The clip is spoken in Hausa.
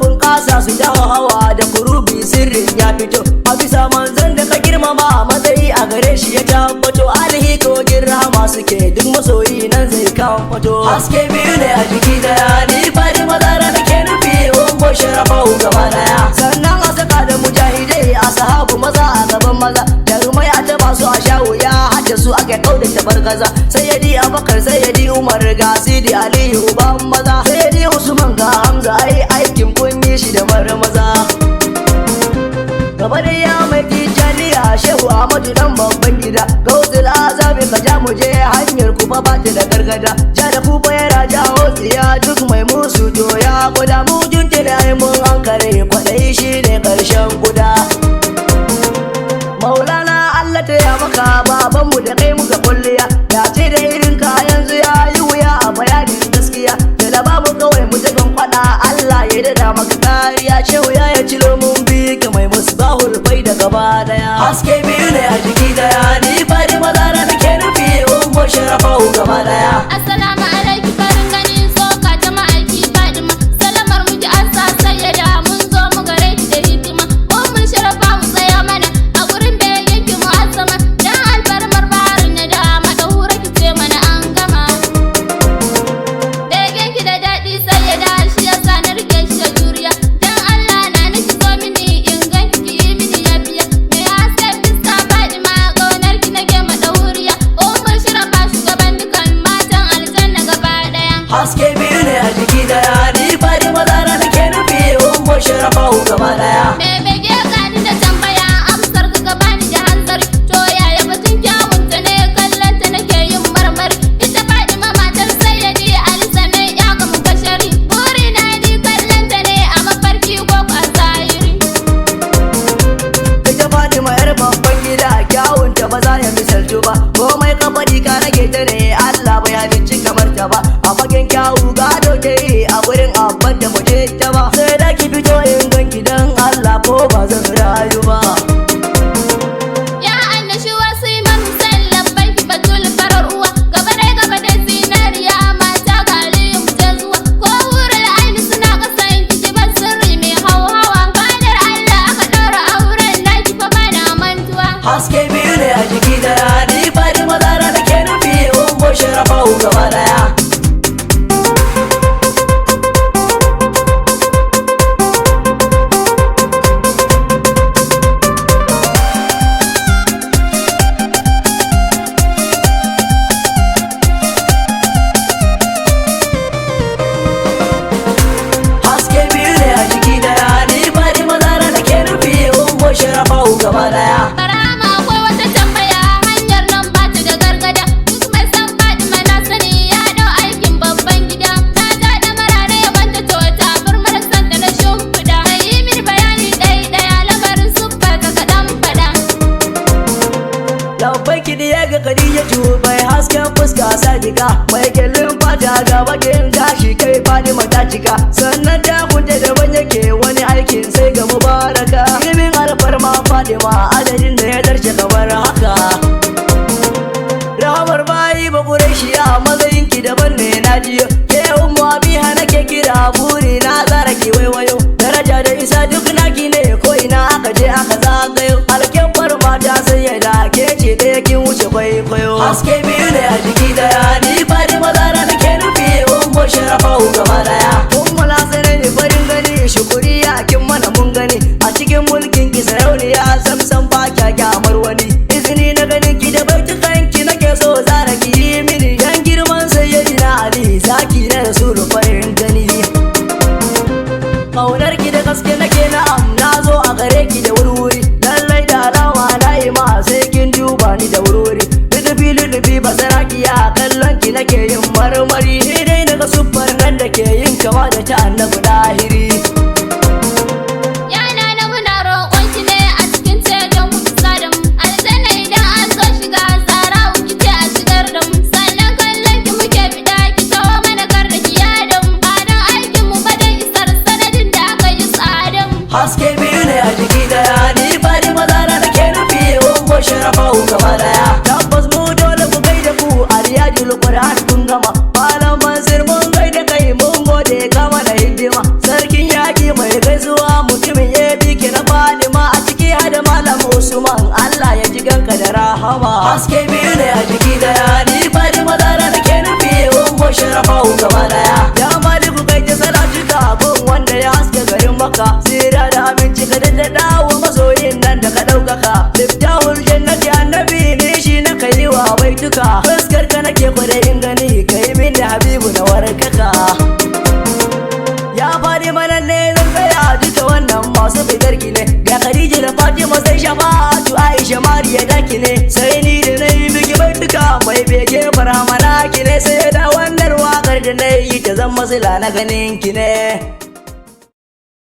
bunƙasa su dawo hawa da kurubi sirrin ya fito a bisa manzon da ka girmama matsayi a gare shi ya tabbato alihi kogin rahama suke duk masoyi nan zai kan fato haske biyu ne a jiki daya ni fadi mazara da ke nufi umar sharafahu gaba daya sannan a saka da mujahidai a sahabu maza a gaban maza jarumai a taba su a shawo ya hadda su aka kauda tabargaza sayyidi abakar sayyidi umar ga sidi aliyu uban maza sayyidi usman ga hamza ai aikin kun yi shi da mara maza gaba da ya mai tijaniya shehu ahmadu dan babban gida gautul azabi ka ja mu je hanyar ku fa ba ta da gargada ja da ku fa yara ja hotsiya duk mai musu to ya guda mu junte da mun hankare kwadai shi ne karshen guda maulana Allah ta ya maka babanmu da kai muka kulliya ya ce da irin ka yanzu ya yi wuya a bayanin gaskiya da babu kawai mu tagan fada Allah ya dada maka kariya shehu ya cilo mun bi ka mai musbahul bai da gaba daya haske biyu ne a jiki daya ni fadi mazara da ke nufi umar sharafahu gaba daya Assalamu alaikum farin gani soka ta ma'aiki Fadima salamar mu ji an sa sayyada mun zo mu gare ki da hidima umar sharafa mu tsaya mana a gurin da yake mu azama dan alfarmar baharin na da madahura ki ce mana an gama begen ki da daɗi sayyada shi yasa na rike shi da juriya dan Allah na niki zo mini in ganki ki yi mini yafiya me haske fista Fadima ƙaunar ki nake madahuriya umar sharafa shugaban dukan matan aljanna gaba daya haske biyu ne a jiki daya ni fadi mazara da ke nufi umar sharafahu gaba daya me bege gani da tambaya amsar ka gabani da hanzari to yaya batun kyawunta ne kallon ta nake yin marmari ita Fadima matar sayyidi Ali Same ya ga mu bashari buri na ni kallon ta ne a mafarki ko a zahiri ita Fatima yar babban gida kyawunta ba za ya misaltu ba komai ka faɗi ka rage ta ne Allah bai halicci kamar ta ba a fagen kyawu gado ta yi a gurin abban da muje ta ba sai da ki fito in ganki dan Allah ko ba zan rayu ba ya annashi wasu imam Hussein labbanki batul farar uwa gaba dai zinariya mata gali mu ta zuwa ko wurin aini suna kasan kiki ban sirri mai hauhawa fadar Allah aka ɗaura auren naki fa bana mantuwa haske biyu ne a jiki daya ni fadi mazara da ke nufi umar sharafahu gaba daya haske biyu ne a jiki daya ni fadi mazara da ke nufi umar sharafahu gaba daya Karama akwai wata tambaya hanyar nan ba ta da gargada duk mai san Fadima na sani ya dau aikin babban gida ta ja da marare banta to ta bar marasan da na shimfiɗa ka yi mini bayani ɗaya lamarin suffa ka kaɗan faɗa Lambai kiɗi ya ga Khadijatu bai hasken fuska sadika mai kyallin fata ga bakin gashi kai Fatima ta cika sannan ta kunta daban yake wani aikin sai ga mubaraka ilimin alfarma Fatima adadin da ya darce kamar haka Ramar bayi ba Qurayshiya matsayin ki daban ne na jiyo ke ummu abiha nake kira buri na zara ki waiwayo daraja da isa duk naki ne ko ina aka je aka zagayo alken farma ta sayyada ke ce da kin wuce kwaikwayo haske biyu ne a jiki daya ni fadi mazara da ke nufi ummu sharafahu gaba daya ummu na sanar ne farin gani shukuriya kin mana mun gani a cikin mulkin ki sarauniya samsam ba kya kyamar wani izini na ganin ki da baitukan ki nake so zara ki yi mini dan girman sayyidina Ali zaki na rasulu farin gani kaunar ki da gaske nake na'am na zo a gare ki da wurwuri lallai da alama na yi ma sai kin duba ni da wurwuri lubi ba sarakiya kallon ki nake yin marmari ni dai daga siffar nan da ke yin kama da ta annabi dahiri yana na muna roƙon ki ne a cikin ceton ku kusa da mu aljanna idan an so shiga tsara ki ce a shigar da mu sannan kallon ki muke fida ki tawo mana kar da ki yada mu ba dan aikin mu ba dan isar sanadin da aka yi tsadan mu haske biyu ne a jiki daya ni fadi mazara da ke nufi ummu sharafahu gaba daya tabbas mu dole mu gaida ku a riyadul qur'an kun gama malam mansur mun gaida kai mun gode kama da hidima sarkin yaki mai haske biyu ne a jiki daya ni fari mazara nake nufi umma sharafa gaba daya ya maliku kai ta salatuka gun wanda ya haske garin maka tsira da aminci ka daddada wa masoyin nan da ka ɗaukaka liftahul jannati annabi ne shi na kai wa baituka fuskar ka nake kwadayin gani kai min da habibu na warkaka ya fadi mana ne zan tsaya duka wannan masu fitarki ne ga Khadija da Fatima sai Shafa'atu Aisha Mariya daki ne sai ni da nayi miki baituka mai bege farhamana ki ne sai da wannan wakar da nayi ta zan masila na ganin ki ne